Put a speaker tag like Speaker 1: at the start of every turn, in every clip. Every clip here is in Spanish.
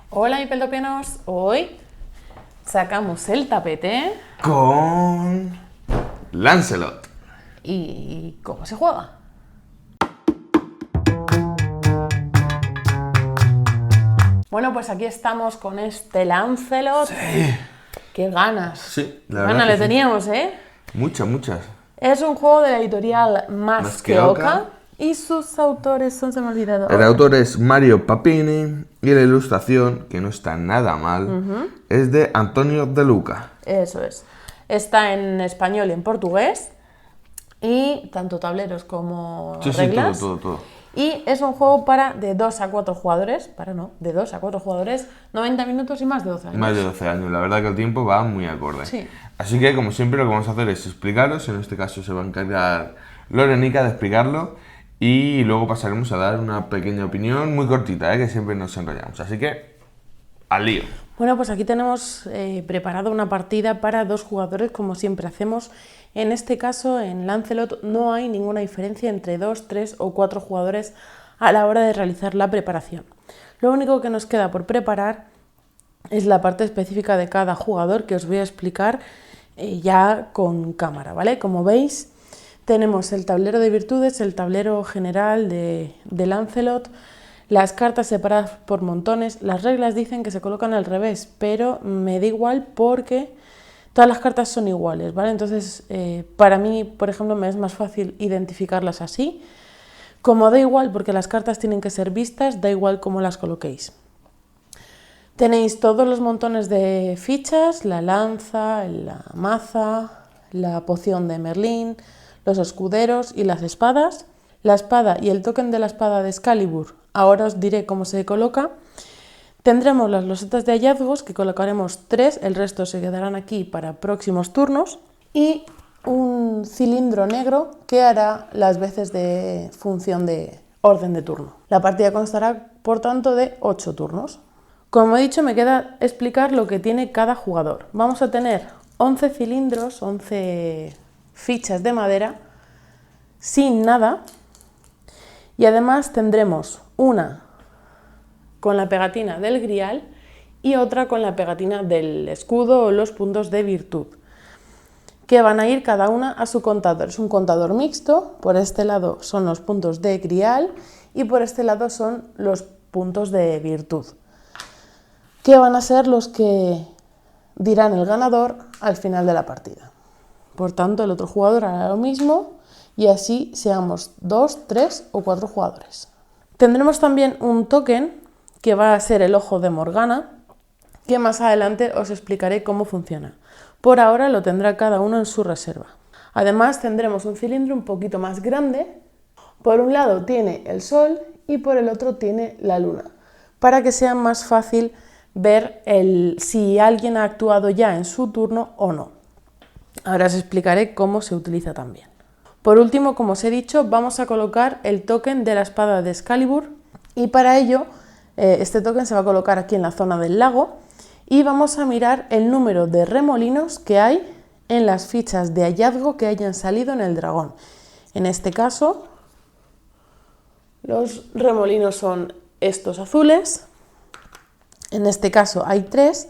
Speaker 1: Hola hipeldopianos, hoy sacamos el tapete
Speaker 2: con Lancelot.
Speaker 1: y ¿cómo se juega? Bueno, pues aquí estamos con este Lancelot.
Speaker 2: Sí.
Speaker 1: ¡Qué ganas!
Speaker 2: Sí,
Speaker 1: la verdad ganas le teníamos, ¿eh?
Speaker 2: Muchas.
Speaker 1: Es un juego de la editorial Más que Oca. Y sus autores son, se me ha olvidado.
Speaker 2: El autor es Mario Papini y la ilustración, que no está nada mal, es de Antonio De Luca.
Speaker 1: Eso es. Está en español y en portugués. Y tanto tableros como reglas.
Speaker 2: Sí, todo.
Speaker 1: Y es un juego de 2 a 4 jugadores, de 2 a 4 jugadores, 90 minutos y más de 12 años.
Speaker 2: Más de 12 años, la verdad que el tiempo va muy acorde.
Speaker 1: Sí.
Speaker 2: Así que, como siempre, lo que vamos a hacer es explicaros, en este caso se va a encargar Lorenica de explicarlo, y luego pasaremos a dar una pequeña opinión muy cortita, que siempre nos enrollamos. Así que, al lío.
Speaker 1: Bueno, pues aquí tenemos preparada una partida para 2 jugadores, como siempre hacemos. En este caso, en Lancelot, no hay ninguna diferencia entre 2, 3 o 4 jugadores a la hora de realizar la preparación. Lo único que nos queda por preparar es la parte específica de cada jugador, que os voy a explicar ya con cámara, ¿vale? Como veis, tenemos el tablero de virtudes, el tablero general de Lancelot, las cartas separadas por montones. Las reglas dicen que se colocan al revés, pero me da igual porque todas las cartas son iguales, ¿vale? Entonces, para mí, por ejemplo, me es más fácil identificarlas así. Como da igual, porque las cartas tienen que ser vistas, da igual cómo las coloquéis. Tenéis todos los montones de fichas, la lanza, la maza, la poción de Merlín, los escuderos y las espadas. La espada y el token de la espada de Excalibur, ahora os diré cómo se coloca. Tendremos las losetas de hallazgos, que colocaremos 3, el resto se quedarán aquí para próximos turnos. Y un cilindro negro que hará las veces de función de orden de turno. La partida constará, por tanto, de 8 turnos. Como he dicho, me queda explicar lo que tiene cada jugador. Vamos a tener 11 cilindros, 11 fichas de madera, sin nada. Y además tendremos una con la pegatina del grial y otra con la pegatina del escudo o los puntos de virtud, que van a ir cada una a su contador. Es un contador mixto, por este lado son los puntos de grial y por este lado son los puntos de virtud, que van a ser los que dirán el ganador al final de la partida. Por tanto, el otro jugador hará lo mismo y así seamos 2, 3 o 4 jugadores. Tendremos también un token que va a ser el ojo de Morgana, que más adelante os explicaré cómo funciona. Por ahora lo tendrá cada uno en su reserva. Además tendremos un cilindro un poquito más grande. Por un lado tiene el sol y por el otro tiene la luna, para que sea más fácil ver si alguien ha actuado ya en su turno o no. Ahora os explicaré cómo se utiliza también. Por último, como os he dicho, vamos a colocar el token de la espada de Excalibur y para ello este token se va a colocar aquí en la zona del lago y vamos a mirar el número de remolinos que hay en las fichas de hallazgo que hayan salido en el dragón. En este caso, los remolinos son estos azules. En este caso hay 3,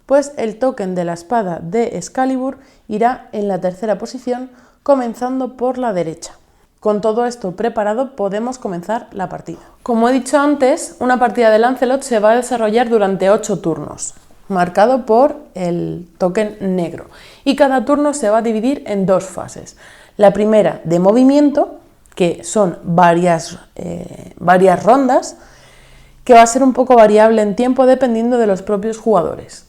Speaker 1: pues el token de la espada de Excalibur irá en la tercera posición, comenzando por la derecha. Con todo esto preparado podemos comenzar la partida. Como he dicho antes, una partida de Lancelot se va a desarrollar durante 8 turnos, marcado por el token negro. Y cada turno se va a dividir en 2 fases. La primera de movimiento, que son varias rondas, que va a ser un poco variable en tiempo dependiendo de los propios jugadores.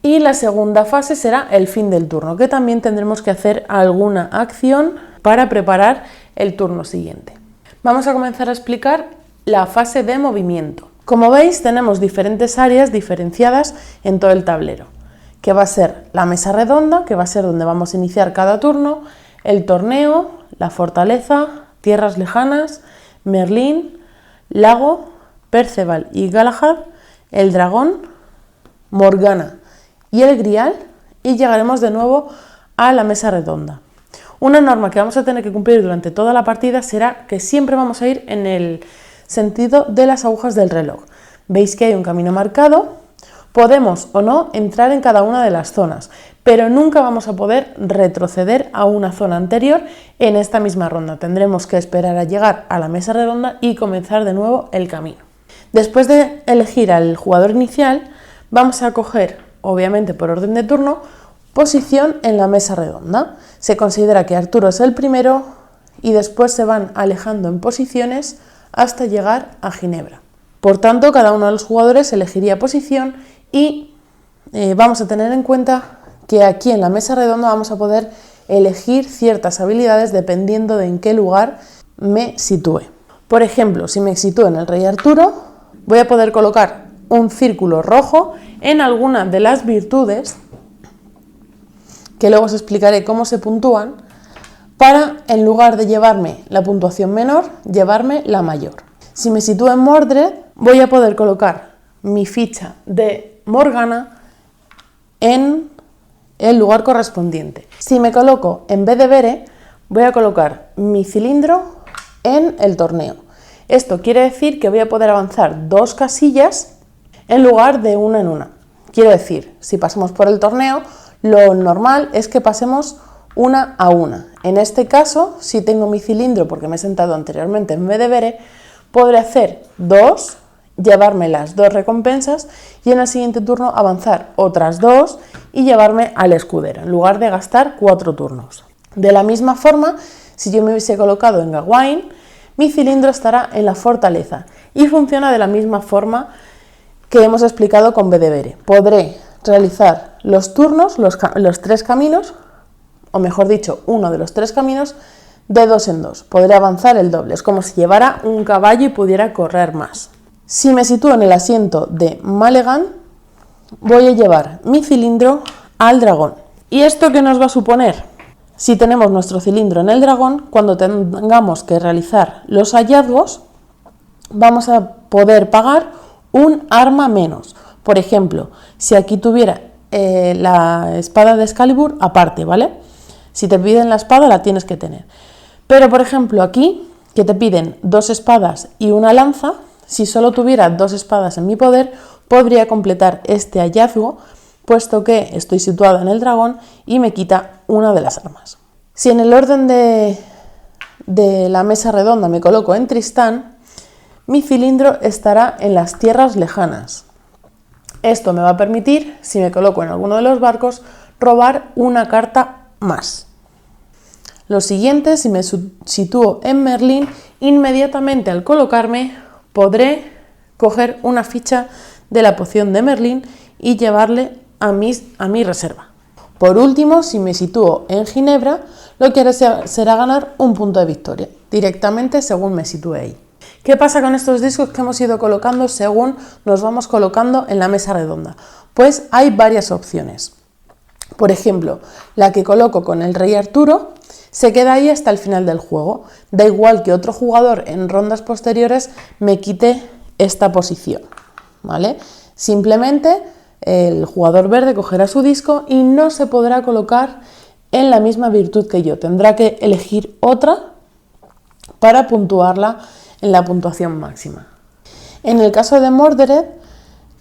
Speaker 1: Y la segunda fase será el fin del turno, que también tendremos que hacer alguna acción para preparar el turno siguiente. Vamos a comenzar a explicar la fase de movimiento. Como veis, tenemos diferentes áreas diferenciadas en todo el tablero, que va a ser la mesa redonda, que va a ser donde vamos a iniciar cada turno, el torneo, la fortaleza, tierras lejanas, Merlín, lago, Perceval y Galahad, el dragón, Morgana y el grial, y llegaremos de nuevo a la mesa redonda. Una norma que vamos a tener que cumplir durante toda la partida será que siempre vamos a ir en el sentido de las agujas del reloj. veis que hay un camino marcado, podemos o no entrar en cada una de las zonas, pero nunca vamos a poder retroceder a una zona anterior en esta misma ronda. Tendremos que esperar a llegar a la mesa redonda y comenzar de nuevo el camino. Después de elegir al jugador inicial, vamos a coger, obviamente por orden de turno, posición en la mesa redonda. Se considera que Arturo es el primero y después se van alejando en posiciones hasta llegar a Ginebra. Por tanto, cada uno de los jugadores elegiría posición y vamos a tener en cuenta que aquí en la mesa redonda vamos a poder elegir ciertas habilidades dependiendo de en qué lugar me sitúe. Por ejemplo, si me sitúo en el rey Arturo, voy a poder colocar un círculo rojo en alguna de las virtudes, que luego os explicaré cómo se puntúan, para, en lugar de llevarme la puntuación menor, llevarme la mayor. Si me sitúo en Mordred, voy a poder colocar mi ficha de Morgana en el lugar correspondiente. Si me coloco en Bedevere, voy a colocar mi cilindro en el torneo. Esto quiere decir que voy a poder avanzar 2 casillas en lugar de una en una. Quiero decir, si pasamos por el torneo, lo normal es que pasemos una a una. En este caso, si tengo mi cilindro, porque me he sentado anteriormente en Bedevere, podré hacer 2, llevarme las 2 recompensas y en el siguiente turno avanzar otras 2 y llevarme al escudero, en lugar de gastar 4 turnos. De la misma forma, si yo me hubiese colocado en Gawain, mi cilindro estará en la fortaleza y funciona de la misma forma que hemos explicado con Bedevere. Podré realizar los turnos, los 3 caminos, o mejor dicho, uno de los 3 caminos, de 2 en 2. Podré avanzar el doble, es como si llevara un caballo y pudiera correr más. Si me sitúo en el asiento de Malegan, voy a llevar mi cilindro al dragón. ¿Y esto qué nos va a suponer? Si tenemos nuestro cilindro en el dragón, cuando tengamos que realizar los hallazgos, vamos a poder pagar un arma menos. Por ejemplo, si aquí tuviera la espada de Excalibur aparte, ¿vale? Si te piden la espada, la tienes que tener. Pero, por ejemplo, aquí, que te piden 2 espadas y una lanza, si solo tuviera 2 espadas en mi poder, podría completar este hallazgo, puesto que estoy situada en el dragón y me quita una de las armas. Si en el orden de la mesa redonda me coloco en Tristán, mi cilindro estará en las tierras lejanas. Esto me va a permitir, si me coloco en alguno de los barcos, robar una carta más. Lo siguiente, si me sitúo en Merlín, inmediatamente al colocarme podré coger una ficha de la poción de Merlín y llevarle a mi reserva. Por último, si me sitúo en Ginebra, lo que haré será ganar un punto de victoria, directamente según me sitúe ahí. ¿Qué pasa con estos discos que hemos ido colocando según nos vamos colocando en la mesa redonda? Pues hay varias opciones. Por ejemplo, la que coloco con el rey Arturo se queda ahí hasta el final del juego. Da igual que otro jugador en rondas posteriores me quite esta posición, ¿vale? Simplemente el jugador verde cogerá su disco y no se podrá colocar en la misma virtud que yo. Tendrá que elegir otra para puntuarla en la puntuación máxima. En el caso de Mordred,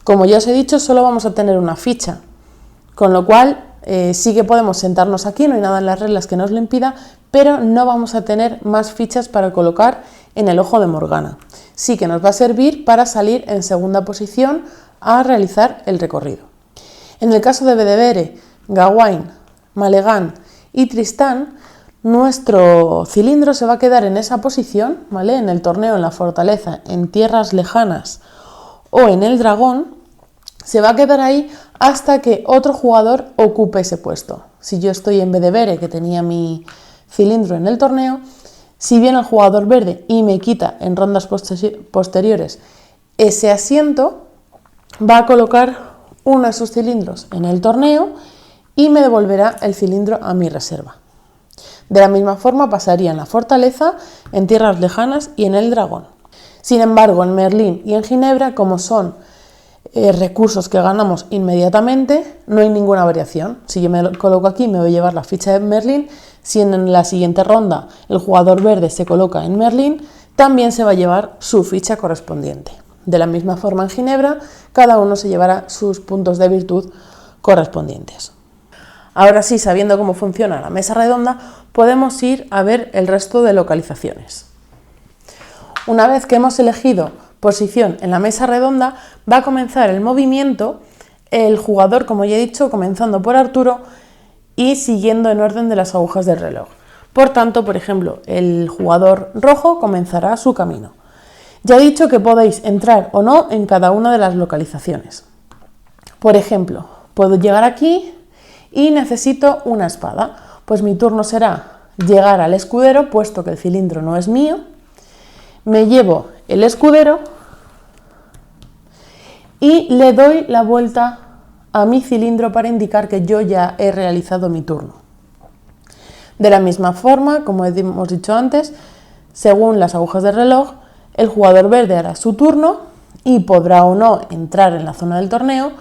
Speaker 1: como ya os he dicho, solo vamos a tener una ficha, con lo cual sí que podemos sentarnos aquí, no hay nada en las reglas que nos lo impida, pero no vamos a tener más fichas para colocar en el ojo de Morgana. Sí que nos va a servir para salir en segunda posición a realizar el recorrido. En el caso de Bedevere, Gawain, Malegan y Tristán, nuestro cilindro se va a quedar en esa posición, ¿vale? En el torneo, en la fortaleza, en tierras lejanas o en el dragón, se va a quedar ahí hasta que otro jugador ocupe ese puesto. Si yo estoy en Bedevere, que tenía mi cilindro en el torneo, si viene el jugador verde y me quita en rondas posteriores ese asiento, va a colocar uno de sus cilindros en el torneo y me devolverá el cilindro a mi reserva. De la misma forma pasaría en la fortaleza, en tierras lejanas y en el dragón. Sin embargo, en Merlín y en Ginebra, como son recursos que ganamos inmediatamente, no hay ninguna variación. Si yo me coloco aquí, me voy a llevar la ficha de Merlín. Si en la siguiente ronda el jugador verde se coloca en Merlín, también se va a llevar su ficha correspondiente, De la misma forma en Ginebra, cada uno se llevará sus puntos de virtud correspondientes. Ahora sí, sabiendo cómo funciona la mesa redonda, podemos ir a ver el resto de localizaciones. Una vez que hemos elegido posición en la mesa redonda, va a comenzar el movimiento, el jugador, como ya he dicho, comenzando por Arturo y siguiendo en orden de las agujas del reloj. Por tanto, por ejemplo, el jugador rojo comenzará su camino. Ya he dicho que podéis entrar o no en cada una de las localizaciones. Por ejemplo, puedo llegar aquí y necesito una espada. Pues mi turno será llegar al escudero, puesto que el cilindro no es mío. Me llevo el escudero y le doy la vuelta a mi cilindro para indicar que yo ya he realizado mi turno. De la misma forma, como hemos dicho antes, según las agujas del reloj, el jugador verde hará su turno y podrá o no entrar en la zona del torneo,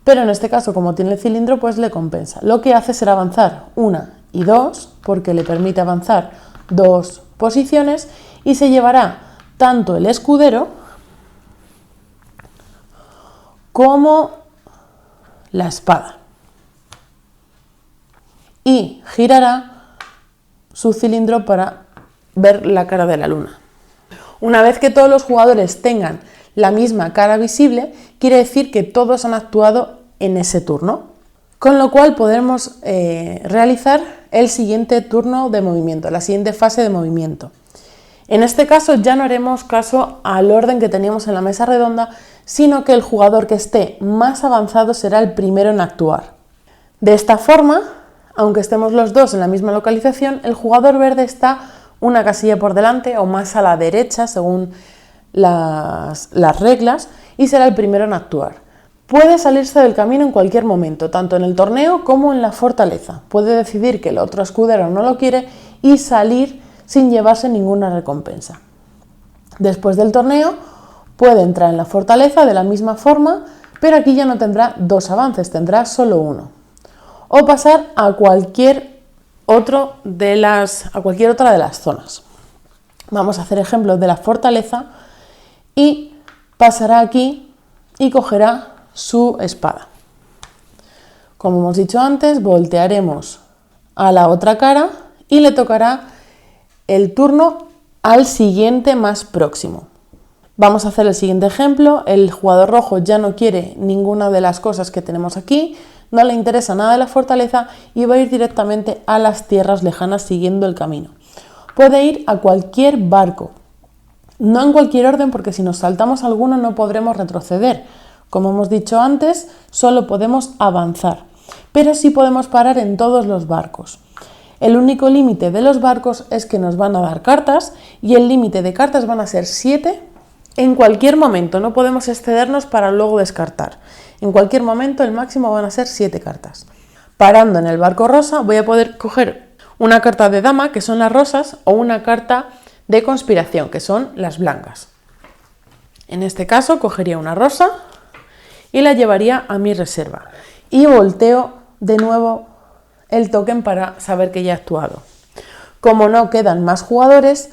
Speaker 1: pero en este caso, como tiene el cilindro, pues le compensa. Lo que hace será avanzar 1 y 2, porque le permite avanzar 2 posiciones, y se llevará tanto el escudero como la espada. Y girará su cilindro para ver la cara de la luna. Una vez que todos los jugadores tengan la misma cara visible, quiere decir que todos han actuado en ese turno, con lo cual podremos realizar el siguiente turno de movimiento, la siguiente fase de movimiento. En este caso ya no haremos caso al orden que teníamos en la mesa redonda, sino que el jugador que esté más avanzado será el primero en actuar. De esta forma, aunque estemos los dos en la misma localización, el jugador verde está una casilla por delante o más a la derecha según las reglas y será el primero en actuar. Puede salirse del camino en cualquier momento, tanto en el torneo como en la fortaleza. Puede decidir que el otro escudero no lo quiere y salir sin llevarse ninguna recompensa. Después del torneo puede entrar en la fortaleza de la misma forma, pero aquí ya no tendrá 2 avances, tendrá solo 1. O pasar a cualquier otra de las zonas. Vamos a hacer ejemplos de la fortaleza y pasará aquí y cogerá su espada. Como hemos dicho antes, voltearemos a la otra cara y le tocará el turno al siguiente más próximo. Vamos a hacer el siguiente ejemplo. El jugador rojo ya no quiere ninguna de las cosas que tenemos aquí, no le interesa nada de la fortaleza y va a ir directamente a las tierras lejanas siguiendo el camino. Puede ir a cualquier barco, no en cualquier orden, porque si nos saltamos alguno no podremos retroceder. Como hemos dicho antes, solo podemos avanzar, pero sí podemos parar en todos los barcos. El único límite de los barcos es que nos van a dar cartas y el límite de cartas van a ser 7 en cualquier momento, no podemos excedernos para luego descartar. En cualquier momento el máximo van a ser 7 cartas. Parando en el barco rosa voy a poder coger una carta de dama, que son las rosas, o una carta de conspiración, que son las blancas. En este caso cogería una rosa y la llevaría a mi reserva. Y volteo de nuevo el token para saber que ya he actuado. Como no quedan más jugadores,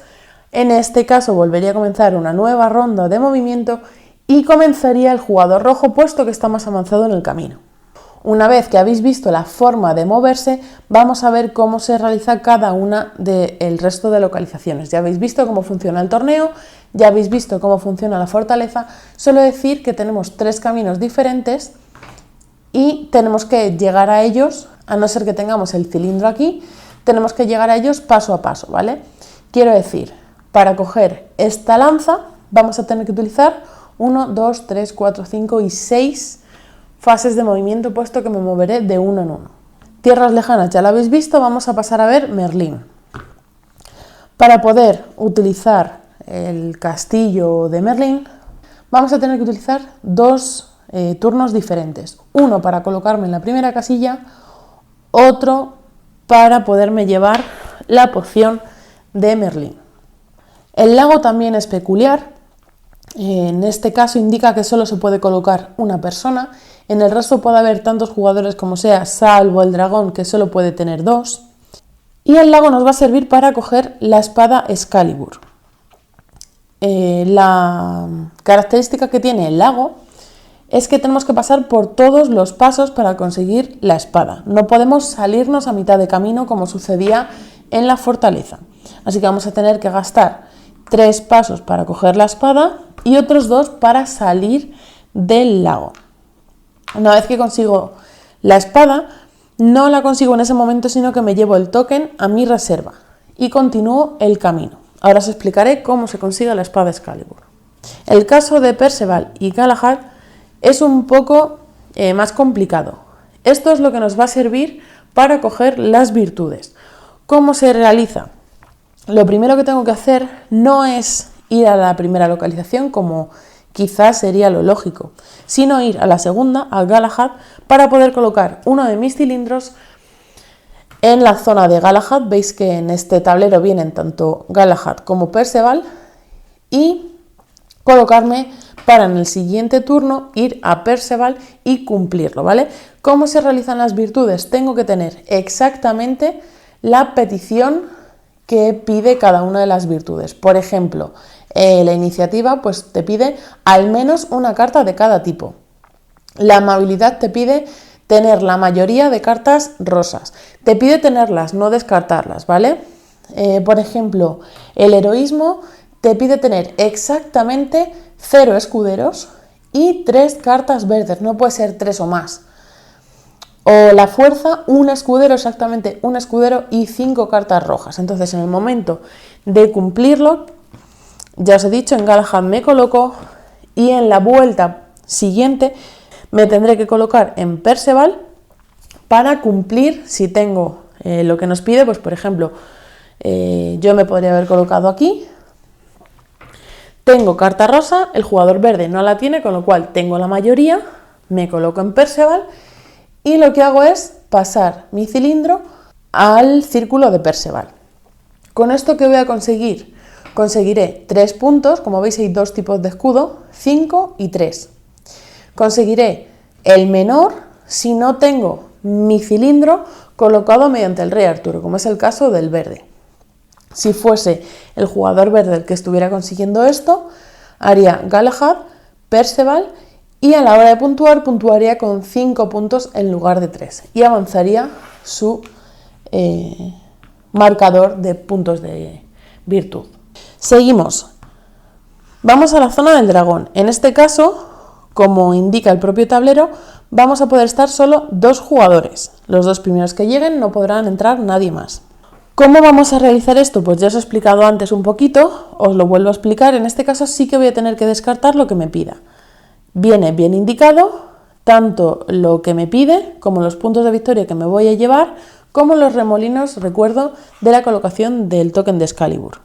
Speaker 1: en este caso volvería a comenzar una nueva ronda de movimiento y comenzaría el jugador rojo, puesto que está más avanzado en el camino. Una vez que habéis visto la forma de moverse, vamos a ver cómo se realiza cada una del resto de localizaciones. Ya habéis visto cómo funciona el torneo, ya habéis visto cómo funciona la fortaleza. Solo decir que tenemos 3 caminos diferentes y tenemos que llegar a ellos, a no ser que tengamos el cilindro aquí, tenemos que llegar a ellos paso a paso, ¿vale? Quiero decir, para coger esta lanza vamos a tener que utilizar 1, 2, 3, 4, 5 y 6 fases de movimiento, puesto que me moveré de uno en uno. Tierras lejanas ya lo habéis visto, vamos a pasar a ver Merlín. Para poder utilizar el castillo de Merlín, vamos a tener que utilizar 2 turnos diferentes. Uno para colocarme en la primera casilla, otro para poderme llevar la poción de Merlín. El lago también es peculiar. En este caso indica que solo se puede colocar una persona. En el resto puede haber tantos jugadores como sea, salvo el dragón, que solo puede tener 2. Y el lago nos va a servir para coger la espada Excalibur. la característica que tiene el lago es que tenemos que pasar por todos los pasos para conseguir la espada. No podemos salirnos a mitad de camino como sucedía en la fortaleza. Así que vamos a tener que gastar 3 pasos para coger la espada y otros 2 para salir del lago. Una vez que consigo la espada, no la consigo en ese momento, sino que me llevo el token a mi reserva y continúo el camino. Ahora os explicaré cómo se consigue la espada Excalibur. El caso de Perceval y Galahad es un poco más complicado. Esto es lo que nos va a servir para coger las virtudes. ¿Cómo se realiza? Lo primero que tengo que hacer no es ir a la primera localización, como quizás sería lo lógico, sino ir a la segunda, a Galahad, para poder colocar uno de mis cilindros en la zona de Galahad. Veis que en este tablero vienen tanto Galahad como Perceval, y colocarme para en el siguiente turno ir a Perceval y cumplirlo, ¿vale? ¿Cómo se realizan las virtudes? Tengo que tener exactamente la petición que pide cada una de las virtudes. Por ejemplo, la iniciativa pues te pide al menos una carta de cada tipo. La amabilidad te pide tener la mayoría de cartas rosas. Te pide tenerlas, no descartarlas, ¿vale? Por ejemplo, el heroísmo te pide tener exactamente 0 escuderos y 3 cartas verdes, no puede ser 3 o más. O la fuerza, un escudero, exactamente un escudero y 5 cartas rojas. Entonces, en el momento de cumplirlo, ya os he dicho, en Galahad me coloco y en la vuelta siguiente me tendré que colocar en Perceval para cumplir si tengo lo que nos pide. Pues, por ejemplo, yo me podría haber colocado aquí. Tengo carta rosa, el jugador verde no la tiene, con lo cual tengo la mayoría, me coloco en Perceval y lo que hago es pasar mi cilindro al círculo de Perceval. ¿Con esto qué voy a conseguir? Conseguiré 3 puntos, como veis hay 2 tipos de escudo, 5 y 3. Conseguiré el menor si no tengo mi cilindro colocado mediante el rey Arturo, como es el caso del verde. Si fuese el jugador verde el que estuviera consiguiendo esto, haría Galahad, Perceval y a la hora de puntuar, puntuaría con 5 puntos en lugar de 3 y avanzaría su marcador de puntos de virtud. Seguimos. Vamos a la zona del dragón. En este caso, como indica el propio tablero, vamos a poder estar solo 2 jugadores. Los 2 primeros que lleguen no podrán entrar nadie más. ¿Cómo vamos a realizar esto? Pues ya os he explicado antes un poquito, os lo vuelvo a explicar. En este caso sí que voy a tener que descartar lo que me pida. Viene bien indicado tanto lo que me pide, como los puntos de victoria que me voy a llevar, como los remolinos, recuerdo, de la colocación del token de Excalibur.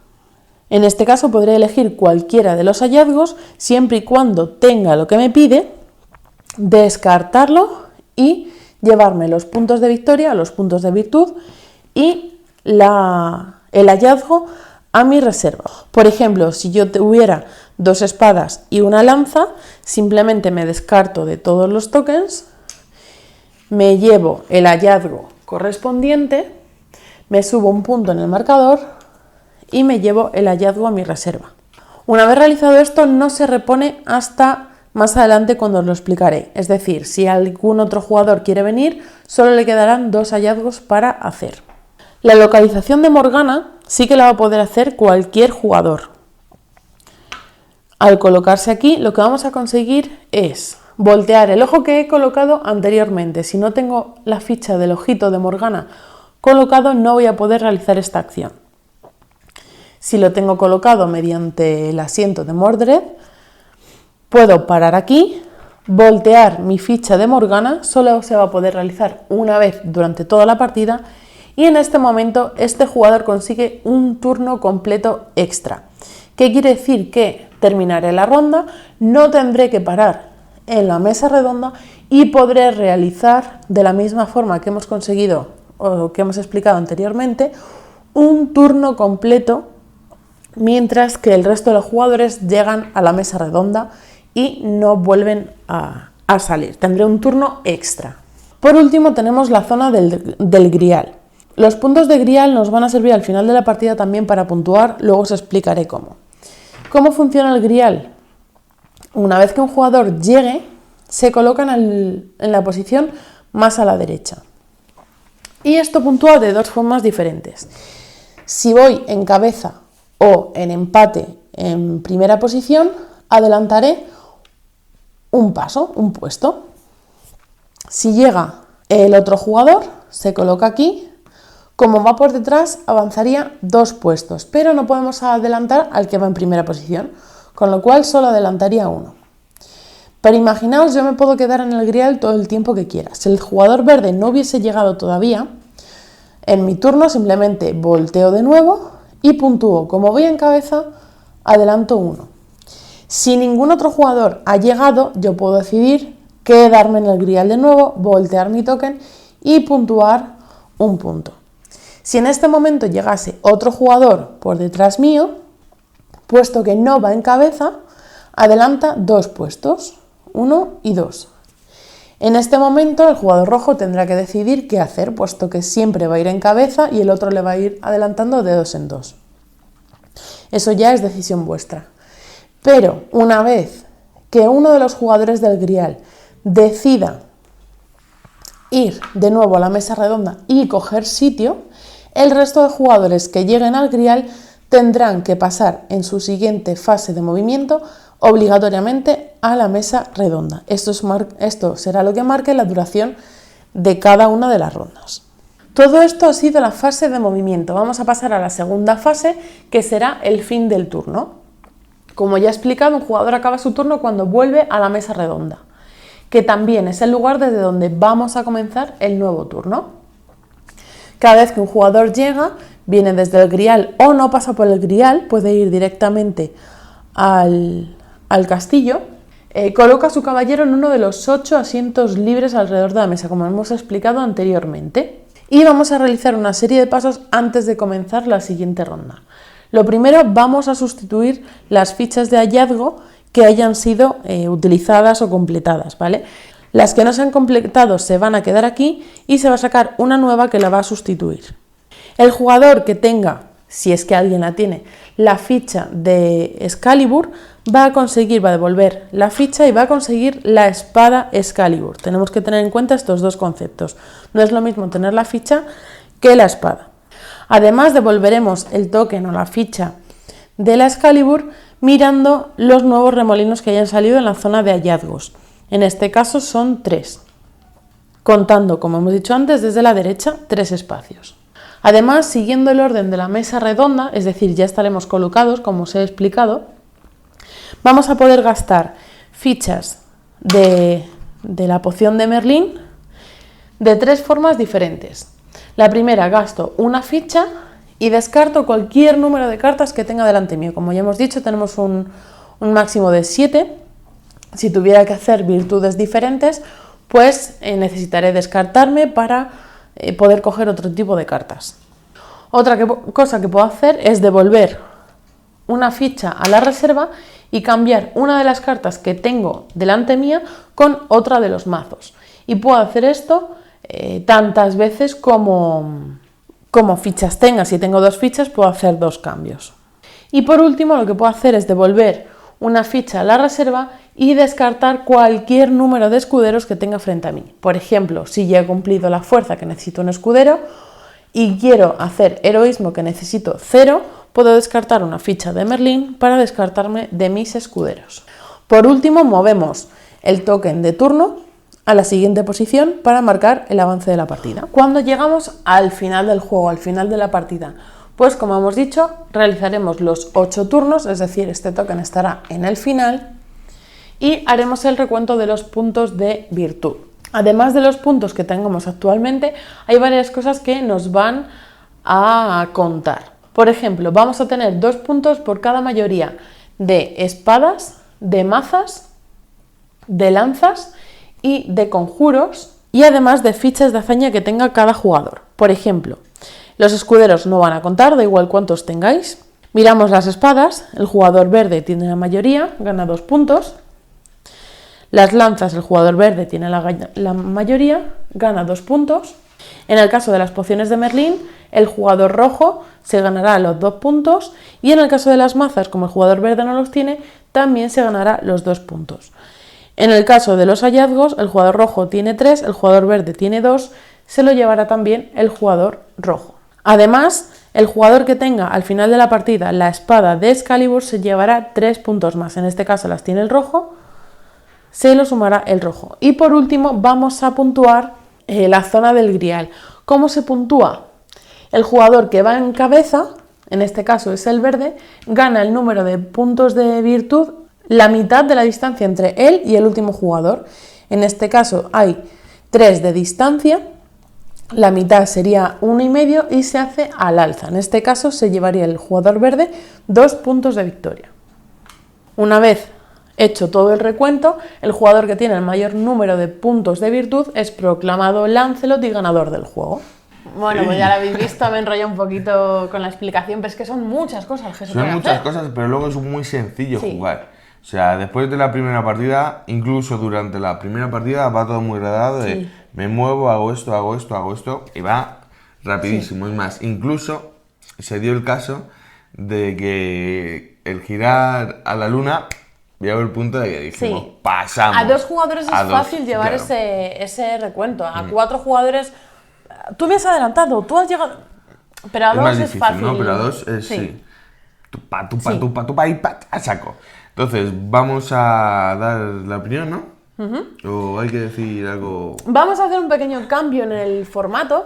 Speaker 1: En este caso podré elegir cualquiera de los hallazgos, siempre y cuando tenga lo que me pide, descartarlo y llevarme los puntos de victoria, los puntos de virtud y el hallazgo a mi reserva. Por ejemplo, si yo tuviera 2 espadas y una lanza, simplemente me descarto de todos los tokens, me llevo el hallazgo correspondiente, me subo un punto en el marcador y me llevo el hallazgo a mi reserva. Una vez realizado esto, no se repone hasta más adelante cuando os lo explicaré. Es decir, si algún otro jugador quiere venir, solo le quedarán 2 hallazgos para hacer. La localización de Morgana sí que la va a poder hacer cualquier jugador. Al colocarse aquí, lo que vamos a conseguir es voltear el ojo que he colocado anteriormente. Si no tengo la ficha del ojito de Morgana colocado, no voy a poder realizar esta acción. Si lo tengo colocado mediante el asiento de Mordred, puedo parar aquí, voltear mi ficha de Morgana, solo se va a poder realizar una vez durante toda la partida. Y en este momento este jugador consigue un turno completo extra. ¿Qué quiere decir? Que terminaré la ronda, no tendré que parar en la mesa redonda y podré realizar de la misma forma que hemos conseguido o que hemos explicado anteriormente, un turno completo, mientras que el resto de los jugadores llegan a la mesa redonda y no vuelven a salir. Tendré un turno extra. Por último tenemos la zona del grial. Los puntos de grial nos van a servir al final de la partida también para puntuar, luego os explicaré cómo. ¿Cómo funciona el grial? Una vez que un jugador llegue, se colocan en la posición más a la derecha. Y esto puntúa de dos formas diferentes. Si voy en cabeza o en empate en primera posición, adelantaré un paso, un puesto. Si llega el otro jugador, se coloca aquí. Como va por detrás, avanzaría 2 puestos, pero no podemos adelantar al que va en primera posición, con lo cual solo adelantaría 1. Pero imaginaos, yo me puedo quedar en el grial todo el tiempo que quiera. Si el jugador verde no hubiese llegado todavía, en mi turno simplemente volteo de nuevo y puntúo. Como voy en cabeza, adelanto 1. Si ningún otro jugador ha llegado, yo puedo decidir quedarme en el grial de nuevo, voltear mi token y puntuar un punto. Si en este momento llegase otro jugador por detrás mío, puesto que no va en cabeza, adelanta 2 puestos, 1 y 2. En este momento el jugador rojo tendrá que decidir qué hacer, puesto que siempre va a ir en cabeza y el otro le va a ir adelantando de 2 en 2. Eso ya es decisión vuestra. Pero una vez que uno de los jugadores del grial decida ir de nuevo a la mesa redonda y coger sitio, el resto de jugadores que lleguen al grial tendrán que pasar en su siguiente fase de movimiento obligatoriamente a la mesa redonda. Esto será lo que marque la duración de cada una de las rondas. Todo esto ha sido la fase de movimiento. Vamos a pasar a la segunda fase, que será el fin del turno. Como ya he explicado, un jugador acaba su turno cuando vuelve a la mesa redonda, que también es el lugar desde donde vamos a comenzar el nuevo turno. Cada vez que un jugador llega, viene desde el grial o no pasa por el grial, puede ir directamente al castillo, coloca a su caballero en uno de los 8 asientos libres alrededor de la mesa, como hemos explicado anteriormente. Y vamos a realizar una serie de pasos antes de comenzar la siguiente ronda. Lo primero, vamos a sustituir las fichas de hallazgo que hayan sido utilizadas o completadas, ¿vale? Las que no se han completado se van a quedar aquí y se va a sacar una nueva que la va a sustituir. El jugador que tenga, si es que alguien la tiene, la ficha de Excalibur, va a devolver la ficha y va a conseguir la espada Excalibur. Tenemos que tener en cuenta estos dos conceptos. No es lo mismo tener la ficha que la espada. Además, devolveremos el token o la ficha de la Excalibur mirando los nuevos remolinos que hayan salido en la zona de hallazgos. En este caso son 3, contando, como hemos dicho antes, desde la derecha 3 espacios. Además, siguiendo el orden de la mesa redonda, es decir, ya estaremos colocados, como os he explicado, vamos a poder gastar fichas de la poción de Merlín de 3 formas diferentes. La primera, gasto una ficha y descarto cualquier número de cartas que tenga delante mío. Como ya hemos dicho, tenemos un máximo de 7. Si tuviera que hacer virtudes diferentes, pues necesitaré descartarme para poder coger otro tipo de cartas. Otra cosa que puedo hacer es devolver una ficha a la reserva y cambiar una de las cartas que tengo delante mía con otra de los mazos. Y puedo hacer esto tantas veces como fichas tenga. Si tengo 2 fichas, puedo hacer 2 cambios. Y por último, lo que puedo hacer es devolver una ficha a la reserva y descartar cualquier número de escuderos que tenga frente a mí. Por ejemplo, si ya he cumplido la fuerza que necesito un escudero y quiero hacer heroísmo que necesito 0, puedo descartar una ficha de Merlín para descartarme de mis escuderos. Por último, movemos el token de turno a la siguiente posición para marcar el avance de la partida. Cuando llegamos al final del juego, al final de la partida, pues como hemos dicho, realizaremos los 8 turnos, es decir, este token estará en el final y haremos el recuento de los puntos de virtud. Además de los puntos que tengamos actualmente, hay varias cosas que nos van a contar. Por ejemplo, vamos a tener 2 puntos por cada mayoría de espadas, de mazas, de lanzas y de conjuros, y además de fichas de hazaña que tenga cada jugador. Por ejemplo, los escuderos no van a contar, da igual cuántos tengáis. Miramos las espadas, el jugador verde tiene la mayoría, gana 2 puntos. Las lanzas, el jugador verde tiene la mayoría, gana 2 puntos. En el caso de las pociones de Merlín, el jugador rojo se ganará los 2 puntos y en el caso de las mazas, como el jugador verde no los tiene, también se ganará los 2 puntos. En el caso de los hallazgos, el jugador rojo tiene 3, el jugador verde tiene 2, se lo llevará también el jugador rojo. Además, el jugador que tenga al final de la partida la espada de Excalibur se llevará 3 puntos más. En este caso las tiene el rojo, se lo sumará el rojo. Y por último vamos a puntuar la zona del grial. ¿Cómo se puntúa? El jugador que va en cabeza, en este caso es el verde, gana el número de puntos de virtud, la mitad de la distancia entre él y el último jugador. En este caso hay 3 de distancia, la mitad sería 1,5 y se hace al alza. En este caso se llevaría el jugador verde 2 puntos de victoria. Una vez hecho todo el recuento, el jugador que tiene el mayor número de puntos de virtud es proclamado Lancelot y ganador del juego. Bueno, pues ya lo habéis visto, me enrollé un poquito con la explicación, pero es que son muchas cosas que se pueden hacer.
Speaker 2: Son muchas cosas, pero luego es muy sencillo jugar. O sea, después de la primera partida, incluso durante la primera partida, va todo muy redado de me muevo, hago esto, y va rapidísimo. Es más, incluso se dio el caso de que el girar a la luna llegó el punto de que dijimos, pasamos.
Speaker 1: A 2 jugadores es fácil llevar ese recuento. A 4 jugadores, tú me has adelantado, tú has llegado. Pero a 2 es fácil.
Speaker 2: ¿No? Pero a 2 es tupa y a saco. Entonces, vamos a dar la opinión, ¿no? ¿O hay que decir algo?
Speaker 1: Vamos a hacer un pequeño cambio en el formato.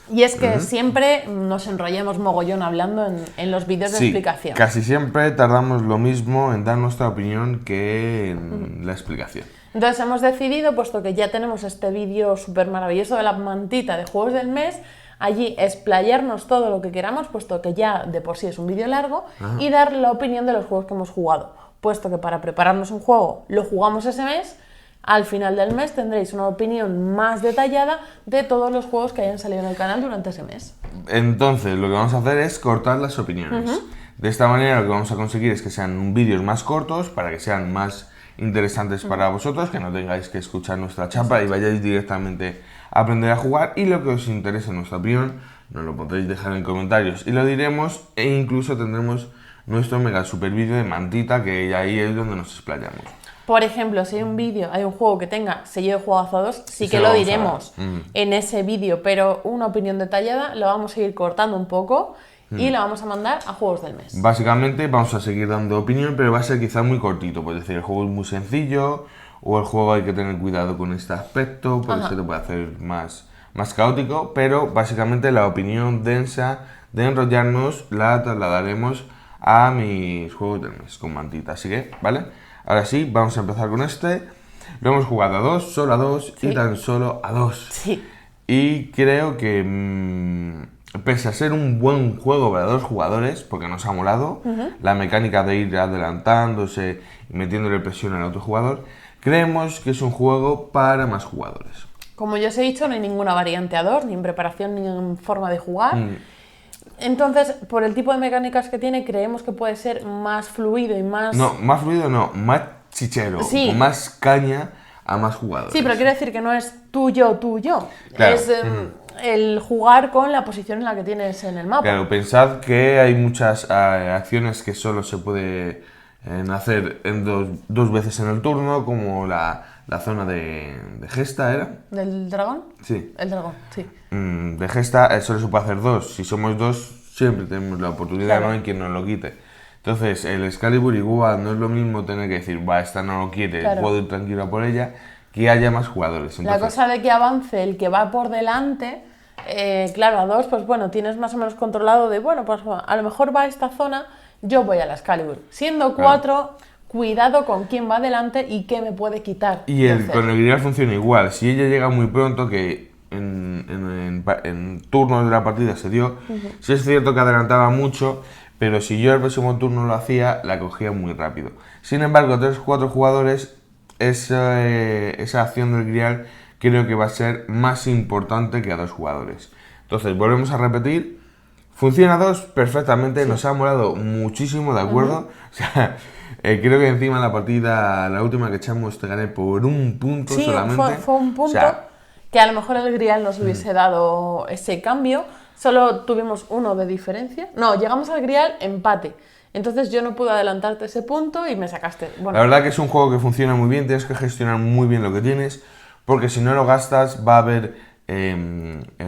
Speaker 1: Y es que siempre nos enrollamos mogollón hablando en los vídeos de explicación.
Speaker 2: Casi siempre tardamos lo mismo en dar nuestra opinión que en la explicación.
Speaker 1: Entonces hemos decidido, puesto que ya tenemos este vídeo súper maravilloso de la mantita de juegos del mes, allí explayarnos todo lo que queramos, puesto que ya de por sí es un vídeo largo, y dar la opinión de los juegos que hemos jugado. Puesto que para prepararnos un juego lo jugamos ese mes, al final del mes tendréis una opinión más detallada de todos los juegos que hayan salido en el canal durante ese mes.
Speaker 2: Entonces, lo que vamos a hacer es cortar las opiniones. De esta manera lo que vamos a conseguir es que sean vídeos más cortos, para que sean más interesantes para vosotros, que no tengáis que escuchar nuestra chapa y vayáis directamente a aprender a jugar. Y lo que os interese en nuestra opinión, nos lo podréis dejar en comentarios y lo diremos, e incluso tendremos nuestro mega super vídeo de mantita, que ahí es donde nos explayamos.
Speaker 1: Por ejemplo, si hay un juego que tenga sello de juegazo 2, sí que lo diremos en ese vídeo, pero una opinión detallada lo vamos a ir cortando un poco y la vamos a mandar a juegos del mes.
Speaker 2: Básicamente vamos a seguir dando opinión, pero va a ser quizás muy cortito, pues decir, el juego es muy sencillo, o el juego hay que tener cuidado con este aspecto, porque se te puede hacer más caótico, pero básicamente la opinión densa de enrollarnos la trasladaremos a mis juegos del mes con mantita, así que, ¿vale? Ahora sí, vamos a empezar con este. Lo hemos jugado a 2, solo a 2 y tan solo a 2.
Speaker 1: Sí.
Speaker 2: Y creo que, pese a ser un buen juego para 2 jugadores, porque nos ha molado, la mecánica de ir adelantándose y metiéndole presión al otro jugador, creemos que es un juego para más jugadores.
Speaker 1: Como ya os he dicho, no hay ninguna variante a 2, ni en preparación ni en forma de jugar. Entonces, por el tipo de mecánicas que tiene, creemos que puede ser más fluido y más...
Speaker 2: No, más fluido no, más chichero, con más caña a más jugadores.
Speaker 1: Sí, pero quiero decir que no es tú, yo.
Speaker 2: Claro.
Speaker 1: Es el jugar con la posición en la que tienes en el mapa.
Speaker 2: Claro, pensad que hay muchas acciones que solo se puede hacer en dos veces en el turno, como la zona de gesta, ¿era?
Speaker 1: ¿Del dragón?
Speaker 2: Sí.
Speaker 1: El dragón, sí.
Speaker 2: De gesta solo se puede hacer 2. Si somos 2, siempre tenemos la oportunidad, no hay quien nos lo quite. Entonces, el Excalibur igual no es lo mismo tener que decir, esta no lo quiere, puedo ir tranquilo por ella, que haya más jugadores. Entonces,
Speaker 1: la cosa de que avance el que va por delante, claro, a 2, pues bueno, tienes más o menos controlado de, bueno, pues a lo mejor va a esta zona, yo voy al Excalibur. Siendo 4, cuidado con quién va delante y qué me puede quitar.
Speaker 2: Y con el grial funciona igual. Si ella llega muy pronto, que en turnos de la partida se dio, sí es cierto que adelantaba mucho, pero si yo el próximo turno lo hacía, la cogía muy rápido. Sin embargo, 3-4 jugadores, esa acción del grial creo que va a ser más importante que a 2 jugadores. Entonces, volvemos a repetir. Funciona a 2 perfectamente, nos ha molado muchísimo, ¿de acuerdo? O sea, creo que encima la partida, la última que echamos, te gané por un punto solamente.
Speaker 1: Fue un punto, que a lo mejor el grial nos hubiese dado ese cambio, solo tuvimos 1 de diferencia. No, llegamos al Grial empate. Entonces yo no pude adelantarte ese punto y me sacaste. Bueno,
Speaker 2: La verdad que es un juego que funciona muy bien, tienes que gestionar muy bien lo que tienes, porque si no lo gastas va a haber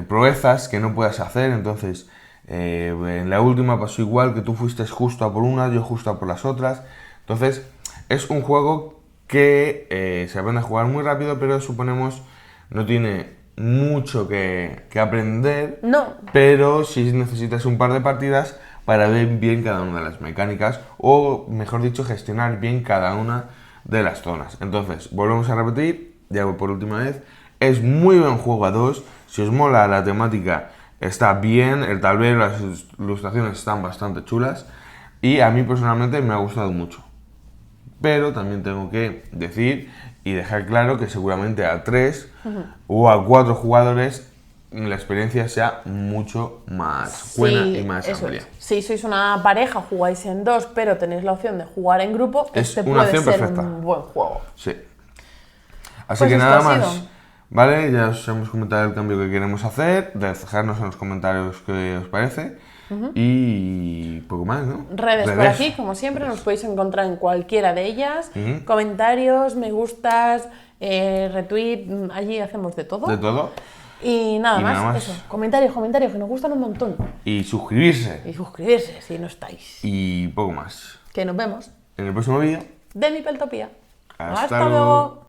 Speaker 2: proezas que no puedas hacer. Entonces, en la última pasó igual, que tú fuiste justo a por una, yo justo a por las otras. Entonces, es un juego que se aprende a jugar muy rápido, pero suponemos no tiene mucho que aprender,
Speaker 1: no.
Speaker 2: pero sí necesitas un par de partidas para ver bien cada una de las mecánicas, o mejor dicho, gestionar bien cada una de las zonas. Entonces, volvemos a repetir, ya por última vez, es muy buen juego a 2, si os mola la temática está bien, el tablero, las ilustraciones están bastante chulas, y a mí personalmente me ha gustado mucho. Pero también tengo que decir y dejar claro que seguramente a 3 o a 4 jugadores la experiencia sea mucho más buena y más amplia.
Speaker 1: Si sois una pareja, jugáis en 2, pero tenéis la opción de jugar en grupo,
Speaker 2: Es
Speaker 1: este
Speaker 2: una
Speaker 1: puede
Speaker 2: opción
Speaker 1: ser
Speaker 2: perfecta.
Speaker 1: un buen juego.
Speaker 2: Sí. Así
Speaker 1: Pues
Speaker 2: que
Speaker 1: esto
Speaker 2: nada
Speaker 1: ha
Speaker 2: más.
Speaker 1: sido.
Speaker 2: ¿Vale? Ya os hemos comentado el cambio que queremos hacer, dejarnos en los comentarios qué os parece y poco más, ¿no?
Speaker 1: Redes por aquí, como siempre, nos podéis encontrar en cualquiera de ellas. Comentarios, me gustas, retweet, allí hacemos de todo.
Speaker 2: De todo.
Speaker 1: Y nada
Speaker 2: Y
Speaker 1: más,
Speaker 2: nada más.
Speaker 1: eso. Comentarios, que nos gustan un montón.
Speaker 2: Y suscribirse.
Speaker 1: Y suscribirse si no estáis.
Speaker 2: Y poco más.
Speaker 1: Que nos vemos
Speaker 2: En el próximo vídeo.
Speaker 1: de Mipeltopía.
Speaker 2: Hasta
Speaker 1: Hasta luego.